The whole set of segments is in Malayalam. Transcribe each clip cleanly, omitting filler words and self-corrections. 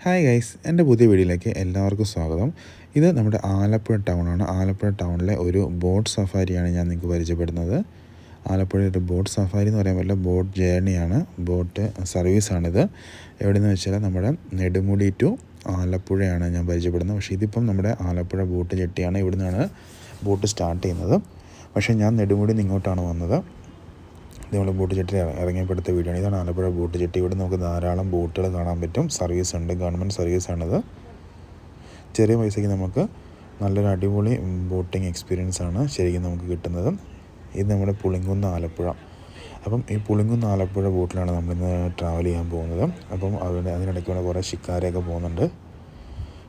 ഹായ് ഗൈസ്, എൻ്റെ പുതിയ വീഡിയോയിലേക്ക് എല്ലാവർക്കും സ്വാഗതം. ഇത് നമ്മുടെ ആലപ്പുഴ ടൗണാണ്. ആലപ്പുഴ ടൗണിലെ ഒരു ബോട്ട് സഫാരിയാണ് ഞാൻ നിങ്ങൾക്ക് പരിചയപ്പെടുന്നത്. ആലപ്പുഴ ഒരു ബോട്ട് സഫാരി എന്ന് പറയാൻ പറ്റില്ല, ബോട്ട് ജേർണിയാണ്, ബോട്ട് സർവീസാണിത്. എവിടെയെന്ന് വെച്ചാൽ നമ്മുടെ നെടുമുടി ടു ആലപ്പുഴയാണ് ഞാൻ പരിചയപ്പെടുന്നത്. പക്ഷേ ഇതിപ്പം നമ്മുടെ ആലപ്പുഴ ബോട്ട് ജെട്ടിയാണ്, ഇവിടെ നിന്നാണ് ബോട്ട് സ്റ്റാർട്ട് ചെയ്യുന്നത്. പക്ഷേ ഞാൻ നെടുമുടി നിന്ന് ഇങ്ങോട്ടാണ് വന്നത്. ഇത് നമ്മൾ ബോട്ട് ജെട്ടി ഇറങ്ങിയപ്പെടുത്ത വീഡിയോ ആണ്. ഇതാണ് ആലപ്പുഴ ബോട്ട് ജെട്ടി. ഇവിടെ നമുക്ക് ധാരാളം ബോട്ടുകൾ കാണാൻ പറ്റും. സർവീസ് ഉണ്ട്, ഗവൺമെൻറ് സർവീസാണിത്. ചെറിയ പൈസയ്ക്ക് നമുക്ക് നല്ലൊരു അടിപൊളി ബോട്ടിങ് എക്സ്പീരിയൻസ് ആണ് ശരിക്കും നമുക്ക് കിട്ടുന്നത്. ഇത് നമ്മുടെ പുളിങ്കുന്ന് ആലപ്പുഴ. അപ്പം ഈ പുളിങ്കുന്ന് ആലപ്പുഴ ബോട്ടിലാണ് നമ്മളിന്ന് ട്രാവൽ ചെയ്യാൻ പോകുന്നത്. അപ്പം അതിനിടയ്ക്കൂടെ കുറേ ഷിക്കാരയൊക്കെ പോകുന്നുണ്ട്.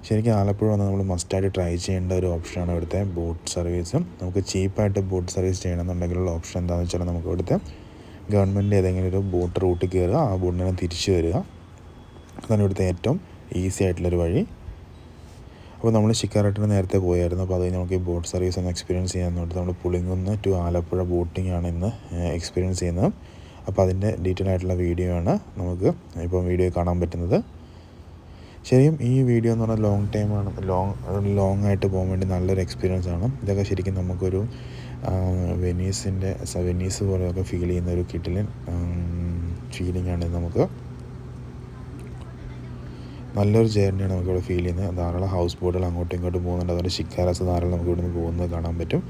ശരിക്കും ആലപ്പുഴ വന്ന് നമ്മൾ മസ്റ്റായിട്ട് ട്രൈ ചെയ്യേണ്ട ഒരു ഓപ്ഷനാണ് ഇവിടുത്തെ ബോട്ട് സർവീസ്. നമുക്ക് ചീപ്പായിട്ട് ബോട്ട് സർവീസ് ചെയ്യണമെന്നുണ്ടെങ്കിലുള്ള ഓപ്ഷൻ എന്താണെന്ന് വെച്ചാൽ നമുക്ക് ഇവിടുത്തെ ഗവൺമെൻറ് ഏതെങ്കിലും ഒരു ബോട്ട് റൂട്ടിൽ കയറുക, ആ ബോട്ടിനെ തിരിച്ചു വരിക. അതാണ് ഇവിടുത്തെ ഏറ്റവും ഈസി ആയിട്ടുള്ളൊരു വഴി. അപ്പോൾ നമ്മൾ ഷിക്കാറട്ടിന് നേരത്തെ പോയായിരുന്നു. അപ്പോൾ അത് നമുക്ക് ഈ ബോട്ട് സർവീസ് ഒന്ന് എക്സ്പീരിയൻസ് ചെയ്യാൻ വേണ്ടി നമ്മൾ പുളിങ്കുന്ന് ടു ആലപ്പുഴ ബോട്ടിംഗ് ആണ് ഇന്ന് എക്സ്പീരിയൻസ് ചെയ്യുന്നത്. അപ്പോൾ അതിൻ്റെ ഡീറ്റെയിൽ ആയിട്ടുള്ള വീഡിയോ ആണ് നമുക്ക് ഇപ്പം വീഡിയോ കാണാൻ പറ്റുന്നത്. ശരിക്കും ഈ വീഡിയോ എന്ന് പറഞ്ഞാൽ ലോങ് ആയിട്ട് പോകാൻ വേണ്ടി നല്ലൊരു എക്സ്പീരിയൻസ് ആണ്. ഇതൊക്കെ ശരിക്കും നമുക്കൊരു വെനീസ് പോലെയൊക്കെ ഫീൽ ചെയ്യുന്ന ഒരു കിടിലൻ ഫീലിംഗ് ആണ്. നമുക്ക് നല്ലൊരു ജേർണിയാണ് നമുക്കിവിടെ ഫീൽ ചെയ്യുന്നത്. ധാരാളം ഹൗസ് ബോട്ടുകൾ അങ്ങോട്ടും ഇങ്ങോട്ടും പോകുന്നുണ്ട്. അതുപോലെ ഷിക്കാരാസ് ധാരാളം നമുക്ക് ഇവിടുന്ന് പോകുന്നത് കാണാൻ പറ്റും.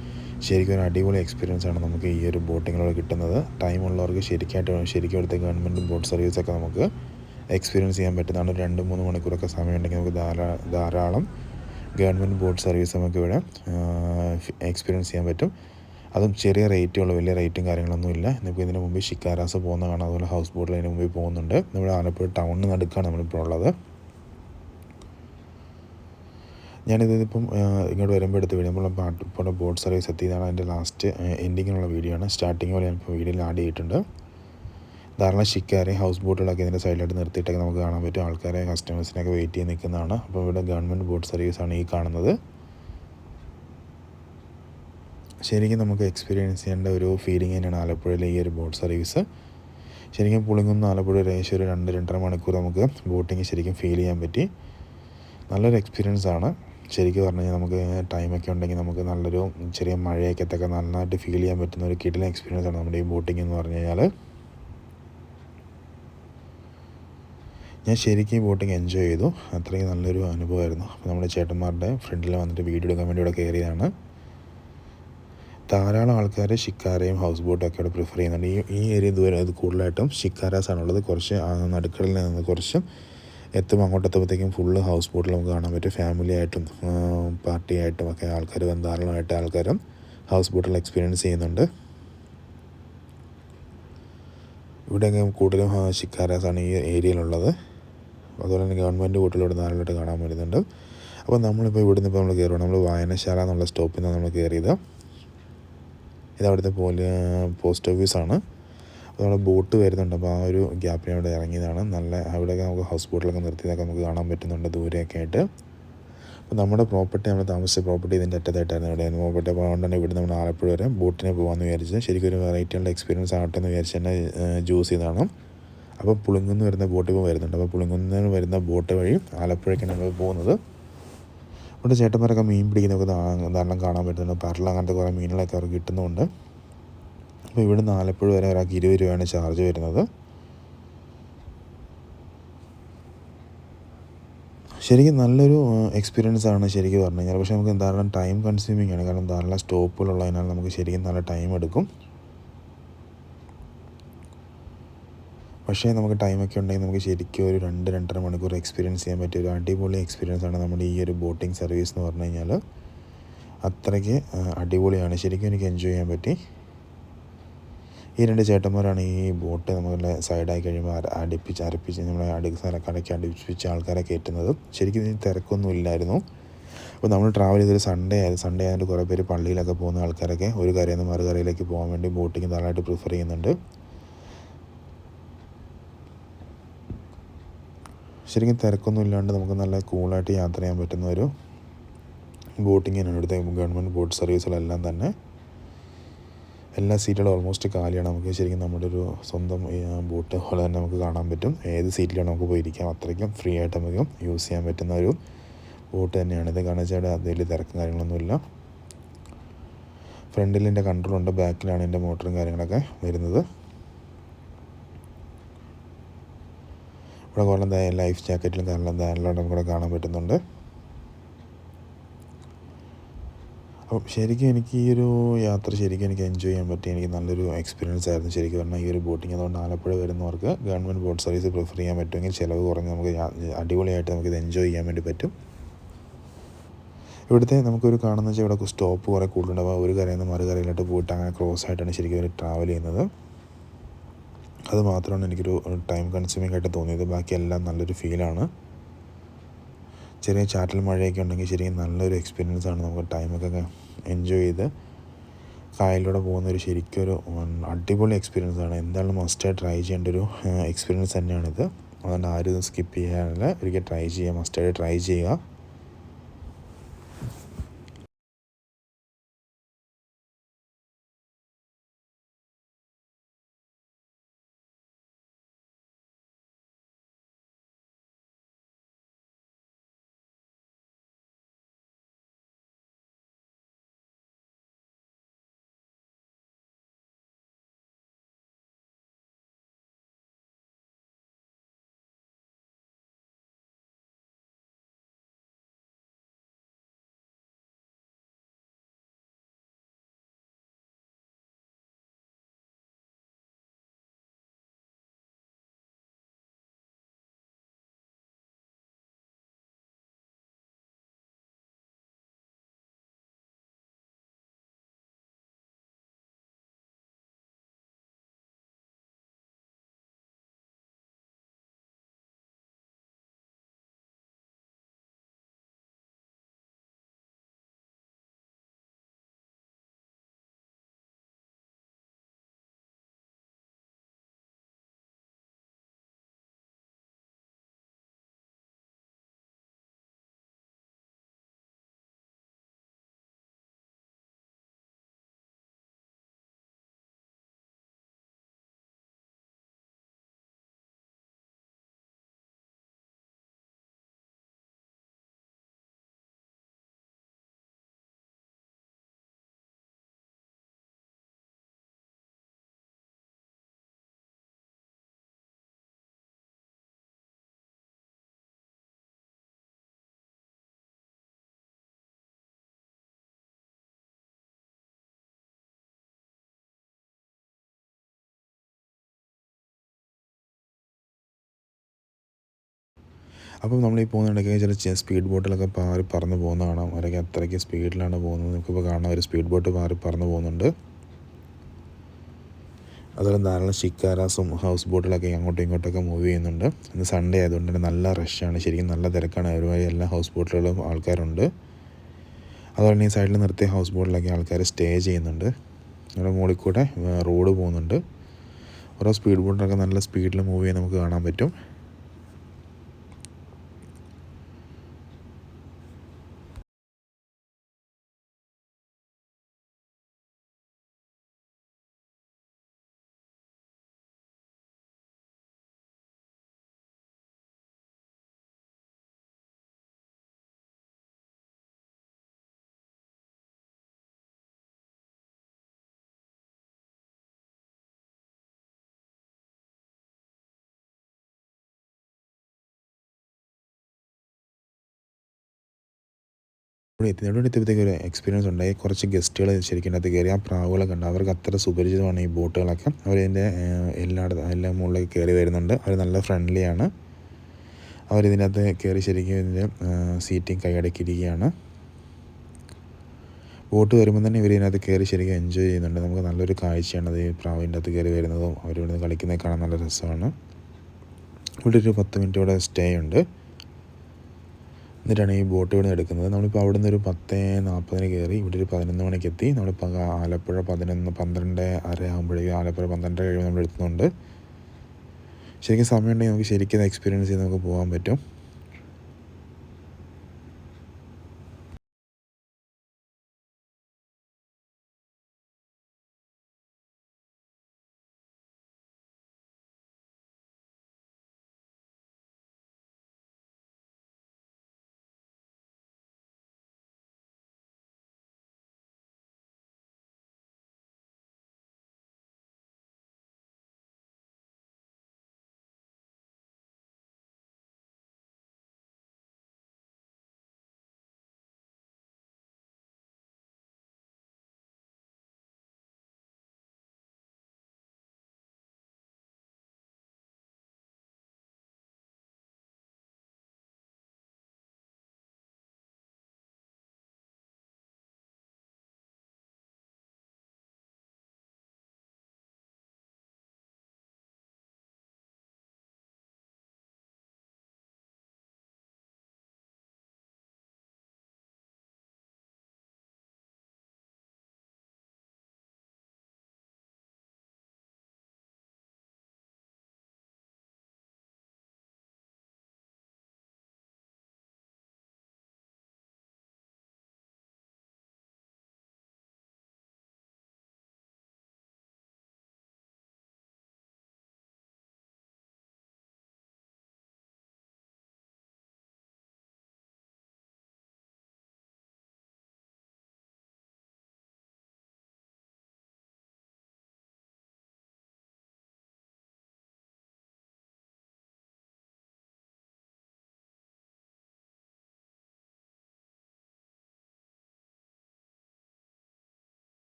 ശരിക്കും ഒരു അടിപൊളി എക്സ്പീരിയൻസ് ആണ് നമുക്ക് ഈ ഒരു ബോട്ടിങ്ങിലൂടെ കിട്ടുന്നത്. ടൈമുള്ളവർക്ക് ശരിക്കും ഇവിടുത്തെ ഗവൺമെൻറ് ബോട്ട് സർവീസൊക്കെ നമുക്ക് എക്സ്പീരിയൻസ് ചെയ്യാൻ പറ്റുന്നതാണ്. 2-3 മണിക്കൂറൊക്കെ സമയമുണ്ടെങ്കിൽ നമുക്ക് ധാരാളം ഗവൺമെൻറ് ബോട്ട് സർവീസ് നമുക്കിവിടെ എക്സ്പീരിയൻസ് ചെയ്യാൻ പറ്റും. അതും ചെറിയ റേറ്റുള്ളൂ, വലിയ റേറ്റും കാര്യങ്ങളൊന്നും ഇല്ല. നമുക്ക് ഇതിന് മുമ്പ് ഷിക്കാരാസ് പോകുന്ന കാണാം, അതുപോലെ ഹൗസ് ബോട്ടിൽ അതിന് മുമ്പിൽ പോകുന്നുണ്ട്. നമ്മുടെ ആലപ്പുഴ ടൗണിന് നടുക്കാണ് നമ്മളിപ്പോൾ ഉള്ളത്. ഞാനിതിപ്പം ഇങ്ങോട്ട് വരുമ്പോൾ എടുത്ത് വീഡിയോ ഇപ്പോൾ ബോട്ട് സർവീസ് എത്തിയതാണ്. അതിൻ്റെ ലാസ്റ്റ് എൻഡിങ്ങിനുള്ള വീഡിയോ ആണ്. സ്റ്റാർട്ടിങ് പോലെ ഞാനിപ്പോൾ വീഡിയോയിൽ ആഡ് ചെയ്തിട്ടുണ്ട്. ധാരാളം ഷിക്കാരെ ഹൗസ് ബോട്ടുകളൊക്കെ ഇതിൻ്റെ സൈഡിലായിട്ട് നിർത്തിയിട്ടൊക്കെ നമുക്ക് കാണാൻ പറ്റും. ആൾക്കാരെ കസ്റ്റമേഴ്സിനൊക്കെ വെയിറ്റ് ചെയ്ത് നിൽക്കുന്നതാണ്. അപ്പോൾ ഇവിടെ ഗവൺമെൻറ് ബോട്ട് സർവീസാണ് ഈ കാണുന്നത്. ശരിക്കും നമുക്ക് എക്സ്പീരിയൻസ് ചെയ്യേണ്ട ഒരു ഫീലിംഗ് തന്നെയാണ് ആലപ്പുഴയിലെ ഈ ഒരു ബോട്ട് സർവീസ്. ശരിക്കും പുളിങ്കുന്ന് ആലപ്പുഴ ഏകദേശം ഒരു 2-2.5 മണിക്കൂർ നമുക്ക് ബോട്ടിങ് ശരിക്കും ഫീൽ ചെയ്യാൻ പറ്റി. നല്ലൊരു എക്സ്പീരിയൻസ് ആണ്. ശരിക്കും പറഞ്ഞു കഴിഞ്ഞാൽ നമുക്ക് ടൈമൊക്കെ ഉണ്ടെങ്കിൽ നമുക്ക് നല്ലൊരു ചെറിയ മഴയൊക്കെ നന്നായിട്ട് ഫീൽ ചെയ്യാൻ പറ്റുന്ന ഒരു കിടിലൻ എക്സ്പീരിയൻസ് ആണ് നമ്മുടെ ഈ ബോട്ടിംഗ് എന്ന് പറഞ്ഞു കഴിഞ്ഞാൽ. ഞാൻ ശരിക്കും ഈ ബോട്ടിങ് എൻജോയ് ചെയ്തു. അത്രയും നല്ലൊരു അനുഭവമായിരുന്നു. അപ്പോൾ നമ്മുടെ ചേട്ടന്മാരുടെ ഫ്രണ്ടിൽ വന്നിട്ട് വീഡിയോ എടുക്കാൻ വേണ്ടി ഇവിടെ കയറിയതാണ്. ധാരാളം ആൾക്കാർ ഷിക്കാരയും ഹൗസ് ബോട്ടും ഒക്കെ ഇവിടെ പ്രിഫർ ചെയ്യുന്നുണ്ട്. ഈ ഏരിയ ഇത് കൂടുതലായിട്ടും ഷിക്കാരാസാണുള്ളത്. കുറച്ച് നടുക്കടലിൽ നിന്ന് കുറച്ച് അങ്ങോട്ടെത്തുമ്പോഴത്തേക്കും ഫുള്ള് ഹൗസ് ബോട്ടിൽ നമുക്ക് കാണാൻ പറ്റും. ഫാമിലി ആയിട്ടും പാർട്ടി ആയിട്ടും ഒക്കെ ധാരാളമായിട്ട് ആൾക്കാരും ഹൗസ് ബോട്ടിൽ എക്സ്പീരിയൻസ് ചെയ്യുന്നുണ്ട്. ഇവിടെയൊക്കെ കൂടുതലും ഷിക്കാരാസാണ് ഈ ഏരിയയിലുള്ളത്. അതുപോലെ തന്നെ ഗവൺമെൻറ് ബോട്ടുകൾ ഇവിടെ ധാരാളമായിട്ട് കാണാൻ വരുന്നുണ്ട്. അപ്പോൾ നമ്മളിപ്പോൾ ഇവിടുന്ന് നമ്മൾ കയറുകയാണ്. നമ്മൾ വായനശാല എന്നുള്ള സ്റ്റോപ്പിൽ നിന്നാണ് നമ്മൾ കയറിയത്. ഇത് അവിടുത്തെ പോസ്റ്റ് ഓഫീസാണ്. അപ്പോൾ നമ്മുടെ ബോട്ട് വരുന്നുണ്ട്. അപ്പോൾ ആ ഒരു ഗ്യാപ്പിന് അവിടെ ഇറങ്ങിയതാണ്. അവിടെയൊക്കെ നമുക്ക് ഹൗസ് ബോട്ടിലൊക്കെ നിർത്തിയതൊക്കെ നമുക്ക് കാണാൻ പറ്റുന്നുണ്ട് ദൂരെയൊക്കെ ആയിട്ട്. അപ്പോൾ നമ്മുടെ പ്രോപ്പർട്ടി, നമ്മൾ താമസിച്ച പ്രോപ്പർട്ടി ഇതിൻ്റെ അറ്റത്തായിട്ടായിരുന്നു ഇവിടെ പ്രോപ്പർട്ടി. അപ്പോൾ അതുകൊണ്ട് തന്നെ ഇവിടെ നമ്മൾ ആലപ്പുഴ വരെ ബോട്ടിനെ പോകാമെന്ന് വിചാരിച്ചത്. ശരിക്കും ഒരു വെറൈറ്റിയുള്ള എക്സ്പീരിയൻസ് ആവട്ടെ എന്ന് വിചാരിച്ച് തന്നെ ചൂസ് ചെയ്തതാണ്. അപ്പോൾ പുളിങ്കുന്ന് വരുന്ന ബോട്ട് ഇപ്പോൾ വരുന്നുണ്ട്. അപ്പോൾ പുളിങ്കുന്ന് വരുന്ന ബോട്ട് വഴി ആലപ്പുഴയ്ക്കാണ് നമ്മൾ പോകുന്നത്. ഇവിടെ ചേട്ടന്മാരൊക്കെ മീൻ പിടിക്കുന്നതൊക്കെ ധാരാളം കാണാൻ പറ്റുന്നുണ്ട്. പരൽ അങ്ങനത്തെ കുറേ മീനുകളൊക്കെ അവർക്ക് കിട്ടുന്നുണ്ട്. അപ്പോൾ ഇവിടുന്ന് ആലപ്പുഴ വരെ ഒരാൾക്ക് 20 രൂപയാണ് ചാർജ് വരുന്നത്. ശരിക്കും നല്ലൊരു എക്സ്പീരിയൻസ് ആണ് ശരിക്കും പറഞ്ഞു കഴിഞ്ഞാൽ. പക്ഷേ നമുക്ക് ധാരാളം ടൈം കൺസ്യൂമിംഗ് ആണ്. കാരണം ധാരാളം സ്റ്റോപ്പുകളുള്ളതിനാൽ നമുക്ക് ശരിക്കും നല്ല ടൈം എടുക്കും. പക്ഷേ നമുക്ക് ടൈമൊക്കെ ഉണ്ടെങ്കിൽ നമുക്ക് ശരിക്കും ഒരു 2-2.5 മണിക്കൂർ എക്സ്പീരിയൻസ് ചെയ്യാൻ പറ്റിയ ഒരു അടിപൊളി എക്സ്പീരിയൻസ് ആണ് നമ്മുടെ ഈ ഒരു ബോട്ടിംഗ് സർവീസ് എന്ന് പറഞ്ഞു കഴിഞ്ഞാൽ. അത്രയ്ക്ക് അടിപൊളിയാണ്. ശരിക്കും എനിക്ക് എൻജോയ് ചെയ്യാൻ പറ്റി. ഈ 2 ചേട്ടന്മാരാണ് ഈ ബോട്ട് നമ്മളുടെ സൈഡായി കഴിയുമ്പോൾ അരപ്പിച്ച് നമ്മളെ കടയ്ക്ക് അടുപ്പിച്ച് ആൾക്കാരെ കയറ്റുന്നത്. ശരിക്കും ഇതിന് തിരക്കൊന്നും ഇല്ലായിരുന്നു. അപ്പോൾ നമ്മൾ ട്രാവൽ ചെയ്തൊരു സൺഡേ ആയതുകൊണ്ട് കുറേ പേര് പള്ളിയിലൊക്കെ പോകുന്ന ആൾക്കാരൊക്കെ ഒരു കരയിൽ നിന്ന് മറുകരയിലേക്ക് പോകാൻ വേണ്ടി ബോട്ടിങ് ധാരാളമായിട്ട് പ്രിഫർ ചെയ്യുന്നുണ്ട്. ശരിക്കും തിരക്കൊന്നും ഇല്ലാണ്ട് നമുക്ക് നല്ല കൂളായിട്ട് യാത്ര ചെയ്യാൻ പറ്റുന്ന ഒരു ബോട്ടിങ്ങിനാണ് ഇവിടുത്തെ ഗവൺമെൻറ് ബോട്ട് സർവീസുകളെല്ലാം തന്നെ. എല്ലാ സീറ്റുകളും ഓൾമോസ്റ്റ് കാലിയാണ്. നമുക്ക് ശരിക്കും നമ്മുടെ ഒരു സ്വന്തം ബോട്ട് പോലെ തന്നെ നമുക്ക് കാണാൻ പറ്റും. ഏത് സീറ്റിലാണ് നമുക്ക് പോയിരിക്കാം. അത്രയ്ക്കും ഫ്രീ ആയിട്ട് നമുക്ക് യൂസ് ചെയ്യാൻ പറ്റുന്ന ഒരു ബോട്ട് തന്നെയാണിത്. കാരണം വെച്ചാൽ അതിൽ തിരക്കും കാര്യങ്ങളൊന്നുമില്ല. ഫ്രണ്ടിൽ എൻ്റെ കൺട്രോളുണ്ട്, ബാക്കിലാണ് എൻ്റെ മോട്ടറും കാര്യങ്ങളൊക്കെ വരുന്നത്. ഇവിടെ കുറേ ലൈഫ് ജാക്കറ്റിലും ധാരാളം നമുക്കിവിടെ കാണാൻ പറ്റുന്നുണ്ട്. അപ്പം ശരിക്കും എനിക്ക് ഈ ഒരു യാത്ര ശരിക്കും എനിക്ക് എൻജോയ് ചെയ്യാൻ പറ്റി. എനിക്ക് നല്ലൊരു എക്സ്പീരിയൻസ് ആയിരുന്നു ശരിക്കും പറഞ്ഞാൽ ഈ ഒരു ബോട്ടിങ്. അതുകൊണ്ട് ആലപ്പുഴ വരുന്നവർക്ക് ഗവൺമെൻറ് ബോട്ട് സർവീസ് പ്രിഫർ ചെയ്യാൻ പറ്റുമെങ്കിൽ ചിലവ് കുറഞ്ഞ് നമുക്ക് അടിപൊളിയായിട്ട് നമുക്കിത് എൻജോയ് ചെയ്യാൻ വേണ്ടി പറ്റും. ഇവിടുത്തെ നമുക്കൊരു കാണുന്ന വെച്ചാൽ ഇവിടെ സ്റ്റോപ്പ് കുറേ കൂടുതലുണ്ടാവും. ഒരു കരയിൽ നിന്ന് മറു കരയിലോട്ട് പോയിട്ട് അങ്ങനെ ക്രോസ് ആയിട്ടാണ് ശരിക്കും ഒരു ട്രാവൽ ചെയ്യുന്നത്. അത് മാത്രമാണ് എനിക്കൊരു ടൈം കൺസ്യൂമിംഗ് ആയിട്ട് തോന്നിയത്. ബാക്കിയെല്ലാം നല്ലൊരു ഫീലാണ്. ചെറിയ ചാറ്റൽ മഴയൊക്കെ ഉണ്ടെങ്കിൽ ശരിക്കും നല്ലൊരു എക്സ്പീരിയൻസ് ആണ്. നമുക്ക് ടൈമൊക്കെ എൻജോയ് ചെയ്ത് കായലിലൂടെ പോകുന്നൊരു ശരിക്കും ഒരു അടിപൊളി എക്സ്പീരിയൻസ് ആണ്. എന്തായാലും മസ്റ്റായി ട്രൈ ചെയ്യേണ്ട ഒരു എക്സ്പീരിയൻസ് തന്നെയാണിത്. അതുകൊണ്ട് ആരും ഇത് സ്കിപ്പ് ചെയ്യാനില്ല, ഒരിക്കൽ ട്രൈ ചെയ്യുക, മസ്റ്റായിട്ട് ട്രൈ ചെയ്യുക. അപ്പം നമ്മൾ ഈ പോകുന്നിടയ്ക്ക് ചില സ്പീഡ് ബോട്ടിലൊക്കെ പാറി പറന്ന് പോകുന്ന കാണാം. അവരൊക്കെ അത്രയ്ക്ക് സ്പീഡിലാണ് പോകുന്നത്. നമുക്കിപ്പോൾ കാണാം ഒരു സ്പീഡ് ബോട്ട് പാറി പറന്ന് പോകുന്നുണ്ട്. അതുപോലെ ധാരാളം ഷിക്കാരാസും ഹൗസ് ബോട്ടിലൊക്കെ അങ്ങോട്ടും ഇങ്ങോട്ടൊക്കെ മൂവ് ചെയ്യുന്നുണ്ട്. ഇന്ന് സൺഡേ ആയതുകൊണ്ട് തന്നെ നല്ല റഷാണ്, ശരിക്കും നല്ല തിരക്കാണ്. ഒരുപാട് എല്ലാ ഹൗസ് ബോട്ടുകളിലും ആൾക്കാരുണ്ട്. അതുപോലെ തന്നെ ഈ സൈഡിൽ നിർത്തിയ ഹൗസ് ബോട്ടിലൊക്കെ ആൾക്കാർ സ്റ്റേ ചെയ്യുന്നുണ്ട്. നമ്മുടെ മുകളിൽ കൂടെ റോഡ് പോകുന്നുണ്ട്. ഓരോ സ്പീഡ് ബോട്ടിലൊക്കെ നല്ല സ്പീഡിൽ മൂവ് ചെയ്യാൻ നമുക്ക് കാണാൻ പറ്റും. ഇവിടെ എത്തിയപ്പോഴത്തേക്ക് ഒരു എക്സ്പീരിയൻസ് ഉണ്ടായി. കുറച്ച് ഗസ്റ്റുകൾ ശരിക്കും അതിനകത്ത് കയറി. ആ പ്രാവുകളൊക്കെ ഉണ്ട്, അവർക്ക് അത്ര സുപരിചിതമാണ് ഈ ബോട്ടുകളൊക്കെ. അവരിതിൻ്റെ എല്ലാം മുകളിലേക്ക് കയറി വരുന്നുണ്ട്. അവർ നല്ല ഫ്രണ്ട്ലിയാണ്. അവരിതിനകത്ത് കയറി ശരിക്കും ഇതിൻ്റെ സീറ്റിംഗ് കൈയടക്കിയിരിക്കുകയാണ്. ബോട്ട് വരുമ്പോൾ തന്നെ ഇവർ ഇതിനകത്ത് കയറി ശരിക്കും എൻജോയ് ചെയ്യുന്നുണ്ട്. നമുക്ക് നല്ലൊരു കാഴ്ചയാണ് അത്. ഈ പ്രാവിൻ്റെ അകത്ത് കയറി വരുന്നതും അവരിവിടെ നിന്ന് കളിക്കുന്നത് കാണാൻ നല്ല രസമാണ്. ഇവിടെ ഒരു 10 മിനിറ്റ് ഇവിടെ സ്റ്റേ ഉണ്ട്. എന്നിട്ടാണ് ഈ ബോട്ട് ഇവിടെ നിന്ന് എടുക്കുന്നത്. നമ്മളിപ്പോൾ അവിടെ നിന്ന് ഒരു 10:40 കയറി ഇവിടെ ഒരു 11 മണിക്ക് എത്തി. നമ്മളിപ്പോൾ ആലപ്പുഴ 12:30 ആകുമ്പോഴേക്കും ആലപ്പുഴ 12:30 കഴിയുമ്പോൾ നമ്മൾ എത്തുന്നുണ്ട്. ശരിക്കും സമയമുണ്ടെങ്കിൽ നമുക്ക് ശരിക്കും എക്സ്പീരിയൻസ് ചെയ്ത് നമുക്ക് പോകാൻ പറ്റും.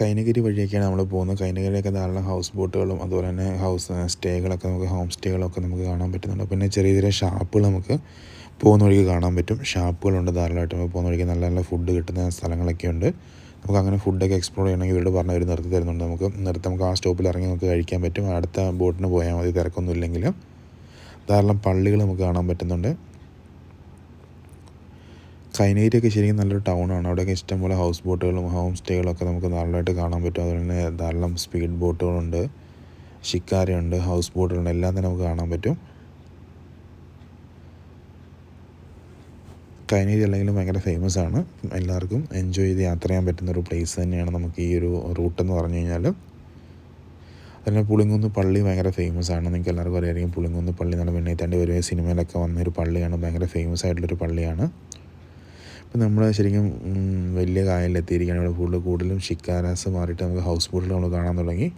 കൈനഗിരി വഴിയൊക്കെയാണ് നമ്മൾ പോകുന്നത്. കൈനഗിരിയൊക്കെ ധാരാളം ഹൗസ് ബോട്ടുകളും അതുപോലെ തന്നെ സ്റ്റേകളൊക്കെ നമുക്ക് ഹോം സ്റ്റേകളൊക്കെ നമുക്ക് കാണാൻ പറ്റുന്നുണ്ട്. പിന്നെ ചെറിയ ചെറിയ ഷാപ്പുകൾ നമുക്ക് പോകുന്ന വഴിക്ക് കാണാൻ പറ്റും. ഷാപ്പുകളുണ്ട് ധാരാളമായിട്ട്. നമുക്ക് പോകുന്ന വഴിക്ക് നല്ല നല്ല ഫുഡ് കിട്ടുന്ന സ്ഥലങ്ങളൊക്കെ ഉണ്ട്. നമുക്ക് അങ്ങനെ ഫുഡൊക്കെ എക്സ്പ്ലോർ ചെയ്യണമെങ്കിൽ ഇവരോട് പറഞ്ഞാൽ അവർ നിർത്തി തരുന്നുണ്ട്. നമുക്ക് ആ സ്റ്റോപ്പിൽ ഇറങ്ങി നമുക്ക് കഴിക്കാൻ പറ്റും. അടുത്ത ബോട്ടിന് പോയാൽ മതി, തിരക്കൊന്നും ഇല്ലെങ്കിൽ. ധാരാളം പള്ളികൾ നമുക്ക് കാണാൻ പറ്റുന്നുണ്ട്. കൈനഗിരിയൊക്കെ ശരിക്കും നല്ലൊരു ടൗണാണ്. അവിടെയൊക്കെ ഇഷ്ടംപോലെ ഹൗസ് ബോട്ടുകളും ഹോം സ്റ്റേകളൊക്കെ നമുക്ക് ധാരാളമായിട്ട് കാണാൻ പറ്റും. അതുപോലെ തന്നെ ധാരാളം സ്പീഡ് ബോട്ടുകളുണ്ട്, ഷിക്കാരയുണ്ട്, ഹൗസ് ബോട്ടുകളുണ്ട്, എല്ലാം തന്നെ നമുക്ക് കാണാൻ പറ്റും. കൈനഗിരി അല്ലെങ്കിലും ഭയങ്കര ഫേമസ് ആണ്. എല്ലാവർക്കും എൻജോയ് ചെയ്ത് യാത്ര ചെയ്യാൻ പറ്റുന്നൊരു പ്ലേസ് തന്നെയാണ് നമുക്ക് ഈ ഒരു റൂട്ടെന്ന് പറഞ്ഞു കഴിഞ്ഞാൽ. അതുപോലെ പുളിങ്കുന്ന് പള്ളി ഭയങ്കര ഫേമസ് ആണ്. നിങ്ങൾക്ക് എല്ലാവർക്കും അറിയാമായിരിക്കും പുളിങ്കുന്ന് പള്ളി. നല്ല വെണ്ണീത്താണ്ടി ഒരു സിനിമയിലൊക്കെ വന്നൊരു പള്ളിയാണ്. ഭയങ്കര ഫേമസ് ആയിട്ടുള്ളൊരു പള്ളിയാണ്. ഇപ്പം നമ്മൾ ശരിക്കും വലിയ കായലിലെത്തിയിരിക്കുകയാണ്. ഇവിടെ കൂടുതലും ഷിക്കാരാസ് മാറിയിട്ട് നമുക്ക് ഹൗസ് ബോട്ടിൽ നമ്മൾ കാണാൻ തുടങ്ങി.